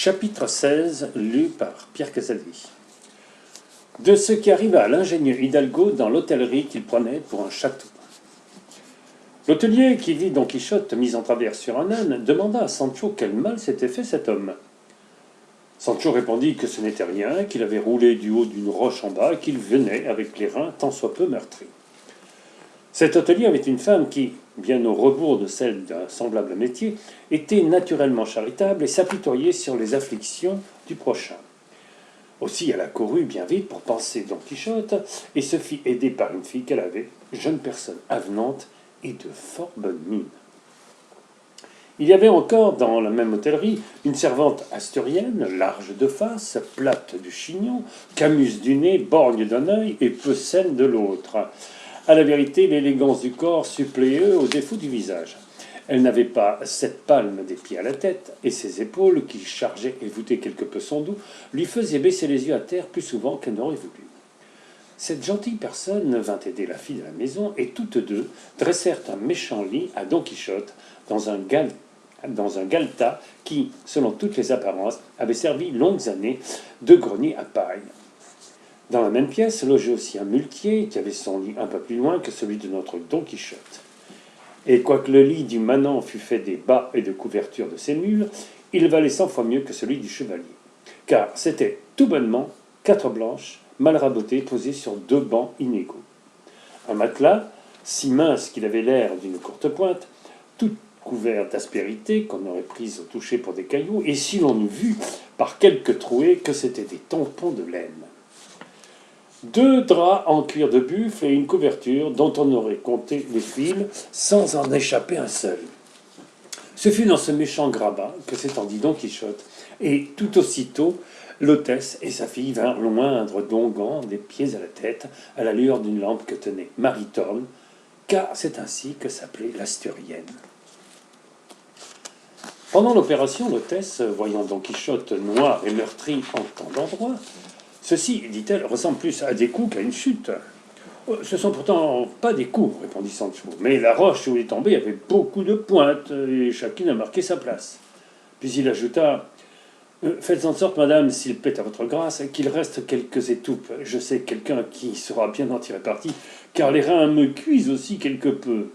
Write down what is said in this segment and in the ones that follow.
Chapitre 16, lu par Pierre Casaldi. De ce qui arriva à l'ingénieux Hidalgo dans l'hôtellerie qu'il prenait pour un château. L'hôtelier qui vit Don Quichotte mis en travers sur un âne demanda à Sancho quel mal s'était fait cet homme. Sancho répondit que ce n'était rien, qu'il avait roulé du haut d'une roche en bas et qu'il venait avec les reins tant soit peu meurtris. Cet hôtelier avait une femme qui, bien au rebours de celle d'un semblable métier, était naturellement charitable et s'apitoyait sur les afflictions du prochain. Aussi elle accourut bien vite pour panser Don Quichotte et se fit aider par une fille qu'elle avait, jeune personne avenante et de fort bonne mine. Il y avait encore dans la même hôtellerie une servante asturienne, large de face, plate du chignon, camuse du nez, borgne d'un œil et peu saine de l'autre. À la vérité, l'élégance du corps suppléait au défaut du visage. Elle n'avait pas 7 palmes des pieds à la tête, et ses épaules, qui chargeaient et voûtaient quelque peu son dos, lui faisaient baisser les yeux à terre plus souvent qu'elle n'aurait voulu. Cette gentille personne vint aider la fille de la maison, et toutes deux dressèrent un méchant lit à Don Quichotte dans un galetas qui, selon toutes les apparences, avait servi longues années de grenier à paille. Dans la même pièce logeait aussi un muletier qui avait son lit un peu plus loin que celui de notre Don Quichotte. Et quoique le lit du manant fût fait des bas et de couvertures de ses mules, il valait 100 fois mieux que celui du chevalier, car c'était tout bonnement 4 blanches, mal rabotées, posées sur 2 bancs inégaux. Un matelas, si mince qu'il avait l'air d'une courte pointe, tout couvert d'aspérités qu'on aurait prises au toucher pour des cailloux, et si l'on eût vu par quelques trouées que c'étaient des tampons de laine. 2 draps en cuir de buffle et une couverture dont on aurait compté les fils sans en échapper un seul. Ce fut dans ce méchant grabat que s'étendit Don Quichotte, et tout aussitôt l'hôtesse et sa fille vinrent loindre Don Gand des pieds à la tête à la lueur d'une lampe que tenait Maritorne, car c'est ainsi que s'appelait l'Asturienne. Pendant l'opération, l'hôtesse, voyant Don Quichotte noir et meurtri en tant d'endroits, ceci, dit-elle, ressemble plus à des coups qu'à une chute. Ce sont pourtant pas des coups, répondit Sancho, mais la roche où il est tombé avait beaucoup de pointes, et chacune a marqué sa place. Puis il ajouta, faites en sorte, madame, s'il plaît à votre grâce, qu'il reste quelques étoupes. Je sais quelqu'un qui saura bien en tirer parti, car les reins me cuisent aussi quelque peu.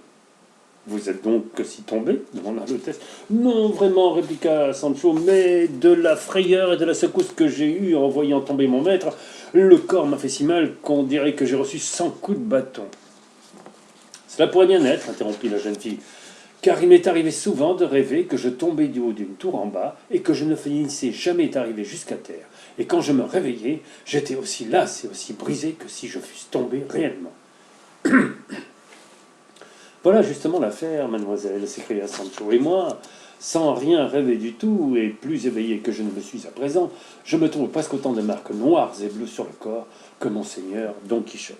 Vous êtes donc si tombé demanda l'hôtesse. Non, vraiment, répliqua Sancho, mais de la frayeur et de la secousse que j'ai eue en voyant tomber mon maître, le corps m'a fait si mal qu'on dirait que j'ai reçu 100 coups de bâton. Cela pourrait bien être, interrompit la jeune fille, car il m'est arrivé souvent de rêver que je tombais du haut d'une tour en bas et que je ne finissais jamais d'arriver jusqu'à terre. Et quand je me réveillais, j'étais aussi lasse et aussi brisé que si je fusse tombé réellement. Voilà justement l'affaire, mademoiselle, s'écria Sancho. Et moi, sans rien rêver du tout, et plus éveillé que je ne me suis à présent, je me trouve presque autant de marques noires et bleues sur le corps que monseigneur Don Quichotte.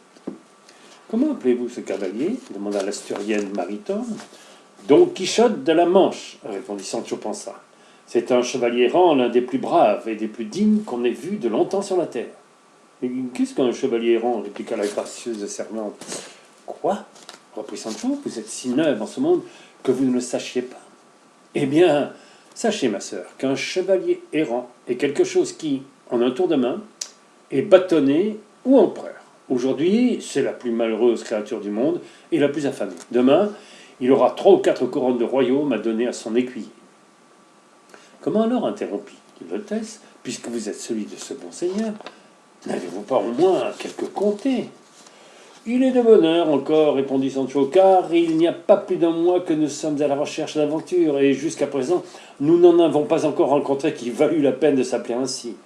Comment appelez-vous ce cavalier demanda l'Asturienne Maritorne. Don Quichotte de la Manche, répondit Sancho Panza. C'est un chevalier errant, l'un des plus braves et des plus dignes qu'on ait vu de longtemps sur la terre. Mais qu'est-ce qu'un chevalier errant répliqua la gracieuse servante. Quoi reprit Sancho, vous êtes si neuve en ce monde que vous ne le sachiez pas. Eh bien, sachez, ma sœur, qu'un chevalier errant est quelque chose qui, en un tour de main, est bâtonné ou empereur. Aujourd'hui, c'est la plus malheureuse créature du monde et la plus affamée. Demain, il aura 3 ou 4 couronnes de royaume à donner à son écuyer. Comment alors, interrompit l'hôtesse, puisque vous êtes celui de ce bon seigneur, n'avez-vous pas au moins quelques comtés? Il est de bonne heure encore, répondit Sancho, car il n'y a pas plus d'un mois que nous sommes à la recherche d'aventures, et jusqu'à présent, nous n'en avons pas encore rencontré qui valut la peine de s'appeler ainsi.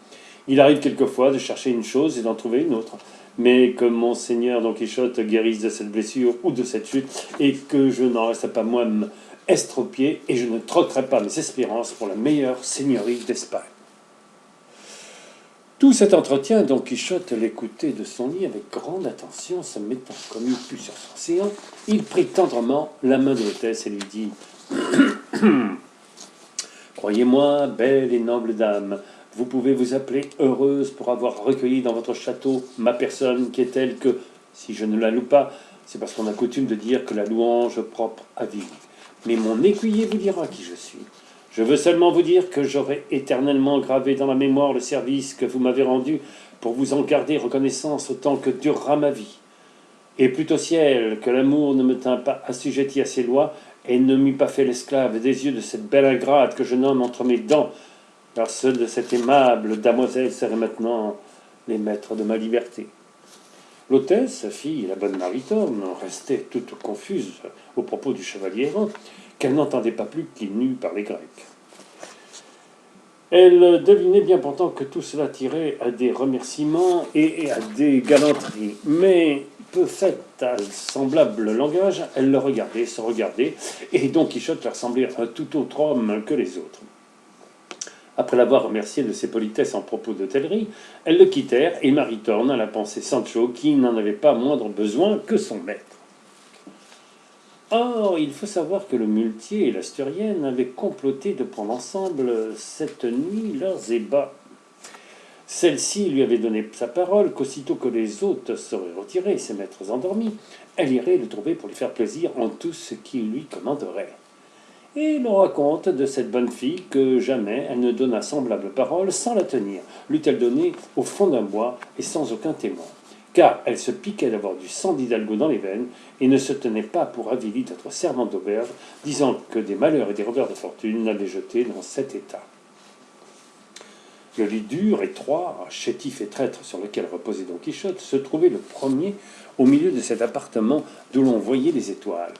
Il arrive quelquefois de chercher une chose et d'en trouver une autre. Mais que monseigneur Don Quichotte guérisse de cette blessure ou de cette chute, et que je n'en reste pas moi-même estropié, et je ne troquerai pas mes espérances pour la meilleure seigneurie d'Espagne. Tout cet entretien, Don Quichotte l'écoutait de son lit avec grande attention, se mettant comme il put sur son séant. Il prit tendrement la main de l'hôtesse et lui dit « Croyez-moi, belle et noble dame, vous pouvez vous appeler heureuse pour avoir recueilli dans votre château ma personne qui est telle que, si je ne la loue pas, c'est parce qu'on a coutume de dire que la louange propre à vivre. Mais mon écuyer vous dira qui je suis. Je veux seulement vous dire que j'aurai éternellement gravé dans la mémoire le service que vous m'avez rendu pour vous en garder reconnaissance autant que durera ma vie. Et plût au ciel que l'amour ne me tint pas assujetti à ses lois et ne m'eût pas fait l'esclave des yeux de cette belle ingrate que je nomme entre mes dents, car ceux de cette aimable damoiselle seraient maintenant les maîtres de ma liberté. L'hôtesse, sa fille, la bonne Maritorne, restait toute confuse au propos du chevalier errant, qu'elle n'entendait pas plus qu'il n'eût par les Grecs. Elle devinait bien pourtant que tout cela tirait à des remerciements et à des galanteries, mais peu faite à semblable langage, elle le regardait, se regardait, et Don Quichotte leur semblait un tout autre homme que les autres. Après l'avoir remercié de ses politesses en propos d'hôtellerie, elles le quittèrent, et Maritorne alla penser Sancho qui n'en avait pas moindre besoin que son maître. Or, il faut savoir que le muletier et l'asturienne avaient comploté de prendre ensemble cette nuit leurs ébats. Celle-ci lui avait donné sa parole qu'aussitôt que les hôtes seraient retirés, ses maîtres endormis, elle irait le trouver pour lui faire plaisir en tout ce qu'il lui commanderait. Et l'on raconte de cette bonne fille que jamais elle ne donna semblable parole sans la tenir, l'eût-elle donnée au fond d'un bois et sans aucun témoin. Car elle se piquait d'avoir du sang d'hidalgo dans les veines et ne se tenait pas pour avilie d'être servante d'auberge, disant que des malheurs et des revers de fortune l'avaient jetée dans cet état. Le lit dur, étroit, chétif et traître sur lequel reposait Don Quichotte se trouvait le premier au milieu de cet appartement d'où l'on voyait les étoiles.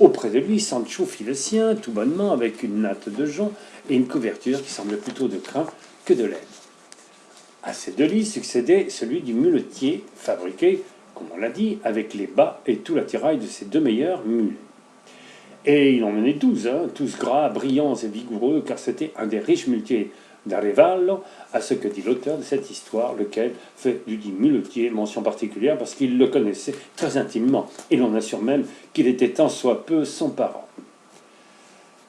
Auprès de lui, Sancho fit le sien, tout bonnement, avec une natte de jonc et une couverture qui semblait plutôt de crin que de laine. À ces deux lits succédait celui du muletier, fabriqué, comme on l'a dit, avec les bas et tout l'attirail de ses deux meilleurs mulets. Et il en menait 12, tous gras, brillants et vigoureux, car c'était un des riches muletiers d'Arevallo, à ce que dit l'auteur de cette histoire, lequel fait du dit muletier mention particulière parce qu'il le connaissait très intimement, et l'on assure même qu'il était tant soit peu son parent.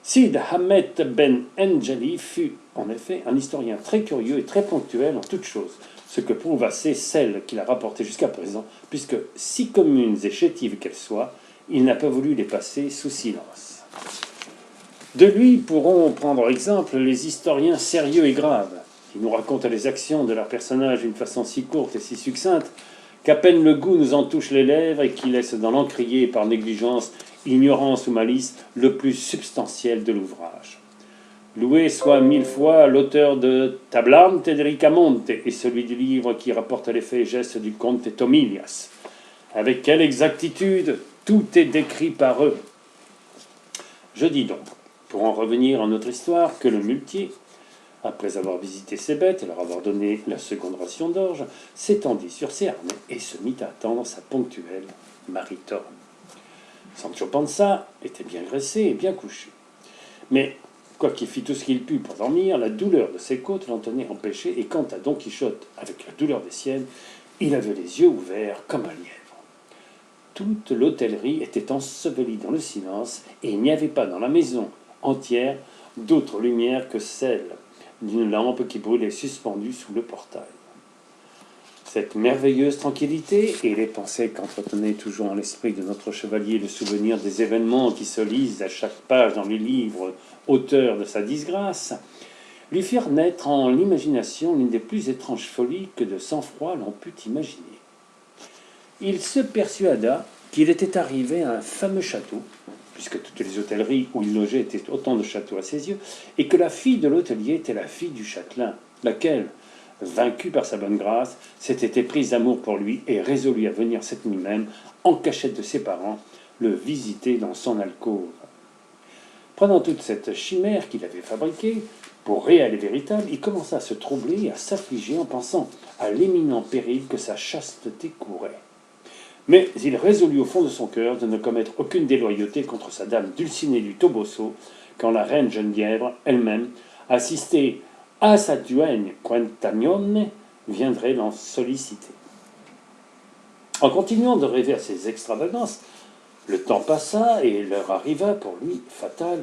Sid Hamet ben Enjali fut en effet un historien très curieux et très ponctuel en toutes choses, ce que prouve assez celle qu'il a rapportées jusqu'à présent, puisque si communes et chétives qu'elles soient, il n'a pas voulu les passer sous silence. De lui pourront prendre exemple les historiens sérieux et graves, qui nous racontent les actions de leurs personnages d'une façon si courte et si succincte qu'à peine le goût nous en touche les lèvres et qui laisse dans l'encrier par négligence, ignorance ou malice le plus substantiel de l'ouvrage. Loué soit 1000 fois l'auteur de Tablante de Ricamonte et celui du livre qui rapporte les faits et gestes du comte Tomilias. Avec quelle exactitude tout est décrit par eux. Je dis donc, pour en revenir à notre histoire, que le muletier, après avoir visité ses bêtes et leur avoir donné la seconde ration d'orge, s'étendit sur ses harnais et se mit à attendre sa ponctuelle Maritorne. Sancho Panza était bien graissé et bien couché. Mais, quoiqu'il fît tout ce qu'il put pour dormir, la douleur de ses côtes l'en tenait empêché, et quant à Don Quichotte, avec la douleur des siennes, il avait les yeux ouverts comme un lièvre. Toute l'hôtellerie était ensevelie dans le silence, et il n'y avait pas dans la maison entière d'autre lumière que celle d'une lampe qui brûlait suspendue sous le portail. Cette merveilleuse tranquillité et les pensées qu'entretenait toujours en l'esprit de notre chevalier le souvenir des événements qui se lisent à chaque page dans les livres auteurs de sa disgrâce, lui firent naître en l'imagination l'une des plus étranges folies que de sang-froid l'on put imaginer. Il se persuada qu'il était arrivé à un fameux château, puisque toutes les hôtelleries où il logeait étaient autant de châteaux à ses yeux, et que la fille de l'hôtelier était la fille du châtelain, laquelle, vaincue par sa bonne grâce, s'était éprise d'amour pour lui et résolut à venir cette nuit même, en cachette de ses parents, le visiter dans son alcôve. Prenant toute cette chimère qu'il avait fabriquée, pour réel et véritable, il commença à se troubler et à s'affliger en pensant à l'éminent péril que sa chasteté courait. Mais il résolut au fond de son cœur de ne commettre aucune déloyauté contre sa dame Dulcinée du Toboso, quand la reine Geneviève elle-même, assistée à sa duègne Quentagnone, viendrait l'en solliciter. En continuant de rêver à ces extravagances, le temps passa et l'heure arriva pour lui fatale,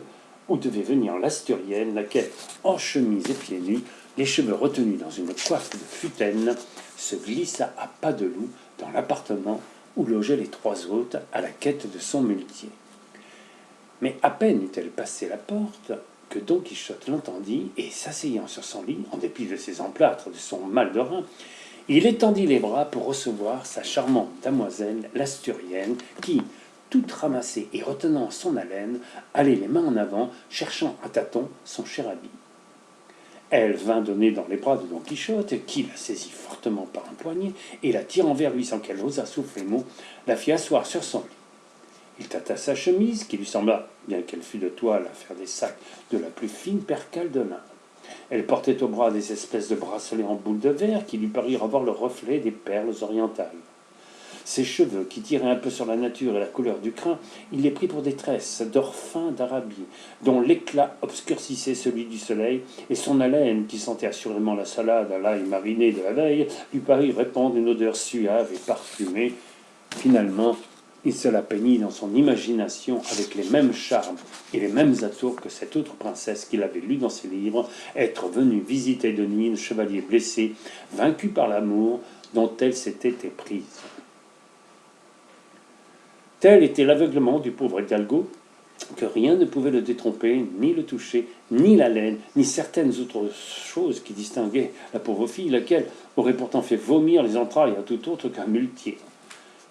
où devait venir l'asturienne, laquelle, en chemise et pieds nus, les cheveux retenus dans une coiffe de futaine, se glissa à pas de loup dans l'appartement où logeaient les trois hôtes à la quête de son muletier. Mais à peine eut-elle passé la porte que Don Quichotte l'entendit, et s'asseyant sur son lit, en dépit de ses emplâtres, de son mal de rein, il étendit les bras pour recevoir sa charmante damoiselle, l'Asturienne, qui, toute ramassée et retenant son haleine, allait les mains en avant, cherchant à tâtons son cher habit. Elle vint donner dans les bras de Don Quichotte, qui la saisit fortement par un poignet, et la tirant vers lui sans qu'elle osât souffler mot, la fit asseoir sur son lit. Il tâta sa chemise, qui lui sembla, bien qu'elle fût de toile, à faire des sacs de la plus fine percale de l'Inde. Elle portait au bras des espèces de bracelets en boule de verre qui lui parirent avoir le reflet des perles orientales. Ses cheveux, qui tiraient un peu sur la nature et la couleur du crin, il les prit pour des tresses d'or fin d'Arabie, dont l'éclat obscurcissait celui du soleil, et son haleine, qui sentait assurément la salade à l'ail mariné de la veille, lui parut répandre une odeur suave et parfumée. Finalement, il se la peignit dans son imagination avec les mêmes charmes et les mêmes atours que cette autre princesse qu'il avait lue dans ses livres, être venue visiter de nuit le chevalier blessé, vaincu par l'amour dont elle s'était éprise. Tel était l'aveuglement du pauvre Hidalgo, que rien ne pouvait le détromper, ni le toucher, ni l'haleine, ni certaines autres choses qui distinguaient la pauvre fille, laquelle aurait pourtant fait vomir les entrailles à tout autre qu'un muletier.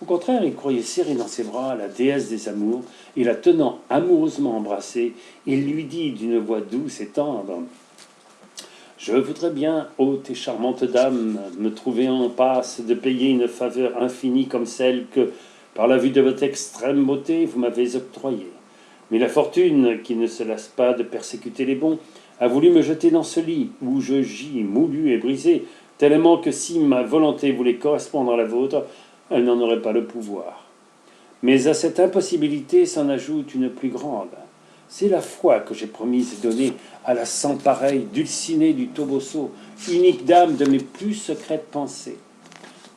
Au contraire, il croyait serrer dans ses bras la déesse des amours, et la tenant amoureusement embrassée, il lui dit d'une voix douce et tendre « Je voudrais bien, haute et charmante dame, me trouver en passe de payer une faveur infinie comme celle que, par la vue de votre extrême beauté, vous m'avez octroyée. Mais la fortune, qui ne se lasse pas de persécuter les bons, a voulu me jeter dans ce lit, où je gis moulu et brisé, tellement que si ma volonté voulait correspondre à la vôtre, elle n'en aurait pas le pouvoir. Mais à cette impossibilité s'en ajoute une plus grande. C'est la foi que j'ai promise et donnée à la sans pareille Dulcinée du Toboso, unique dame de mes plus secrètes pensées.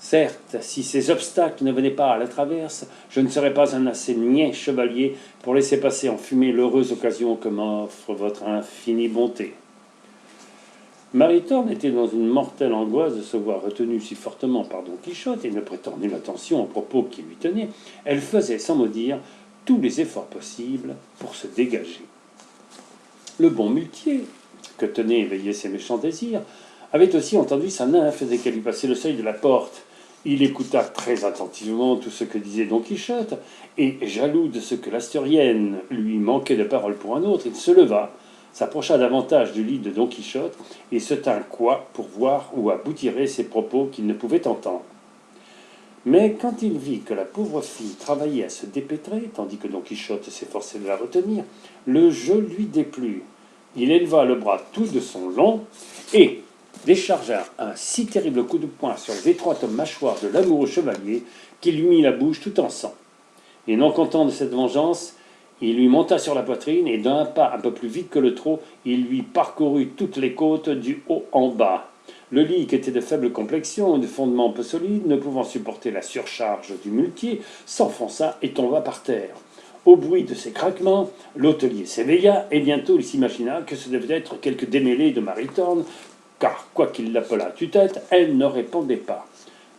Certes, si ces obstacles ne venaient pas à la traverse, je ne serais pas un assez niais chevalier pour laisser passer en fumée l'heureuse occasion que m'offre votre infinie bonté. » Maritorne était dans une mortelle angoisse de se voir retenue si fortement par Don Quichotte et ne prêtant nulle attention aux propos qui lui tenaient. Elle faisait, sans mot dire, tous les efforts possibles pour se dégager. Le bon muletier, que tenaient éveillés ses méchants désirs, avait aussi entendu sa nymphe dès qu'elle eut passé le seuil de la porte. Il écouta très attentivement tout ce que disait Don Quichotte, et, jaloux de ce que l'Asturienne lui manquait de parole pour un autre, il se leva, s'approcha davantage du lit de Don Quichotte et se tint coi pour voir où aboutiraient ces propos qu'il ne pouvait entendre. Mais quand il vit que la pauvre fille travaillait à se dépêtrer, tandis que Don Quichotte s'efforçait de la retenir, le jeu lui déplut. Il éleva le bras tout de son long et déchargea un si terrible coup de poing sur les étroites mâchoires de l'amoureux chevalier qu'il lui mit la bouche tout en sang. Et non content de cette vengeance, il lui monta sur la poitrine et d'un pas un peu plus vite que le trot, il lui parcourut toutes les côtes du haut en bas. Le lit, qui était de faible complexion et de fondement peu solide, ne pouvant supporter la surcharge du muletier, s'enfonça et tomba par terre. Au bruit de ces craquements, l'hôtelier s'éveilla et bientôt il s'imagina que ce devait être quelque démêlé de Maritorne, car, quoiqu'il l'appelât tue-tête, elle ne répondait pas.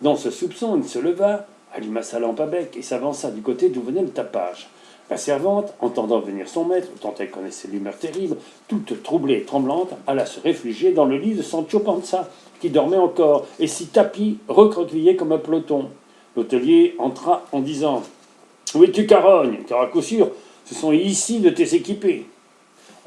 Dans ce soupçon, il se leva, alluma sa lampe à bec et s'avança du côté d'où venait le tapage. La servante, entendant venir son maître, tant elle connaissait l'humeur terrible, toute troublée et tremblante, alla se réfugier dans le lit de Sancho Panza, qui dormait encore, et s'y tapit, recroquevillé comme un peloton. L'hôtelier entra en disant « Où es-tu, carogne ? Car à coup sûr, ce sont ici de tes équipés. »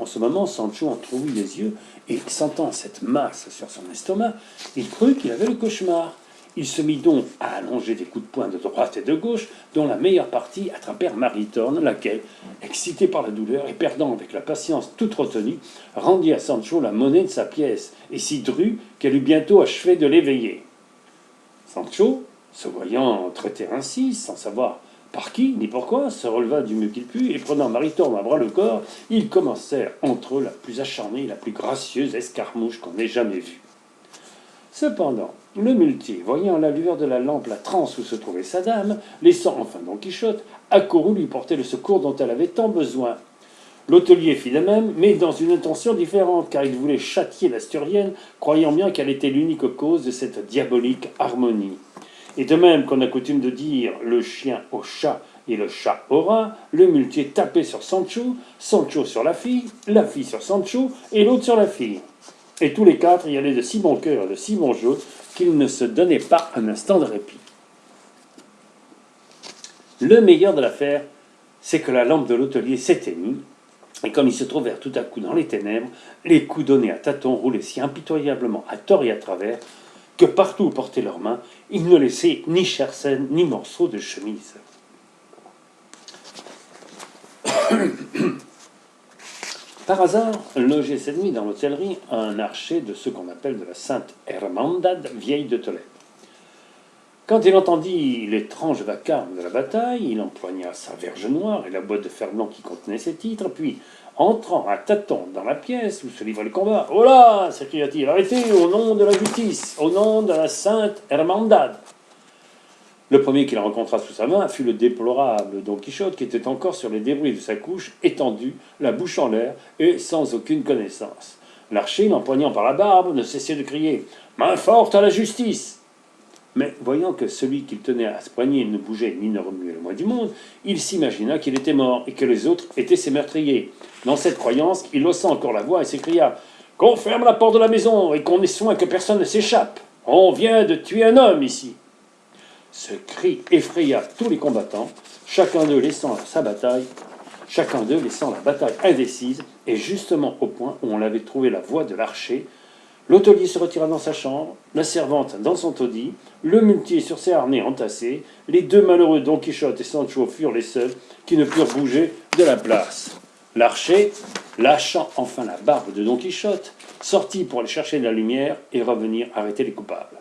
En ce moment, Sancho entr'ouvrit les yeux, et sentant cette masse sur son estomac, il crut qu'il avait le cauchemar. Il se mit donc à allonger des coups de poing de droite et de gauche, dont la meilleure partie attrapèrent Maritorne, laquelle, excitée par la douleur et perdant avec la patience toute retenue, rendit à Sancho la monnaie de sa pièce, et si drue qu'elle eut bientôt achevé de l'éveiller. Sancho, se voyant traiter ainsi, sans savoir par qui ni pourquoi, se releva du mieux qu'il put, et prenant Maritorne à bras-le-corps, ils commencèrent entre eux la plus acharnée et la plus gracieuse escarmouche qu'on ait jamais vue. Cependant, le muletier, voyant à la lueur de la lampe la transe où se trouvait sa dame, laissant enfin Don Quichotte, accourut lui porter le secours dont elle avait tant besoin. L'hôtelier fit de même, mais dans une intention différente, car il voulait châtier l'Asturienne, croyant bien qu'elle était l'unique cause de cette diabolique harmonie. Et de même qu'on a coutume de dire le chien au chat et le chat au rat, le muletier tapait sur Sancho, Sancho sur la fille sur Sancho, et l'autre sur la fille. Et tous les quatre y allaient de si bon cœur et de si bon jeu qu'ils ne se donnaient pas un instant de répit. Le meilleur de l'affaire, c'est que la lampe de l'hôtelier s'éteignit, et comme ils se trouvèrent tout à coup dans les ténèbres, les coups donnés à tâtons roulaient si impitoyablement à tort et à travers, que partout où portaient leurs mains, ils ne laissaient ni charsène ni morceaux de chemise. Par hasard, logeait cette nuit dans l'hôtellerie un archer de ce qu'on appelle de la Sainte Hermandad, vieille de Tolède. Quand il entendit l'étrange vacarme de la bataille, il empoigna sa verge noire et la boîte de fer blanc qui contenait ses titres, puis, entrant à tâtons dans la pièce où se livrait le combat, « Oh là !» s'écria-t-il, « arrêtez au nom de la justice, au nom de la Sainte Hermandad !» Le premier qu'il rencontra sous sa main fut le déplorable Don Quichotte, qui était encore sur les débris de sa couche, étendu, la bouche en l'air, et sans aucune connaissance. L'archer, l'empoignant par la barbe, ne cessait de crier « Main forte à la justice !» Mais voyant que celui qu'il tenait à se poignet ne bougeait ni ne remuait le moins du monde, il s'imagina qu'il était mort et que les autres étaient ses meurtriers. Dans cette croyance, il haussa encore la voix et s'écria « Qu'on ferme la porte de la maison et qu'on ait soin que personne ne s'échappe. On vient de tuer un homme ici !» Ce cri effraya tous les combattants, chacun d'eux laissant la bataille indécise, et justement au point où on l'avait trouvé la voix de l'archer. L'hôtelier se retira dans sa chambre, la servante dans son taudis, le muletier sur ses harnais entassés, les deux malheureux Don Quichotte et Sancho furent les seuls qui ne purent bouger de la place. L'archer, lâchant enfin la barbe de Don Quichotte, sortit pour aller chercher de la lumière et revenir arrêter les coupables.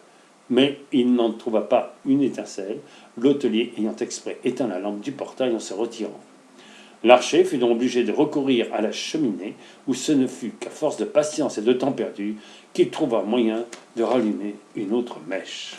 Mais il n'en trouva pas une étincelle, l'hôtelier ayant exprès éteint la lampe du portail en se retirant. L'archer fut donc obligé de recourir à la cheminée, où ce ne fut qu'à force de patience et de temps perdu qu'il trouva moyen de rallumer une autre mèche.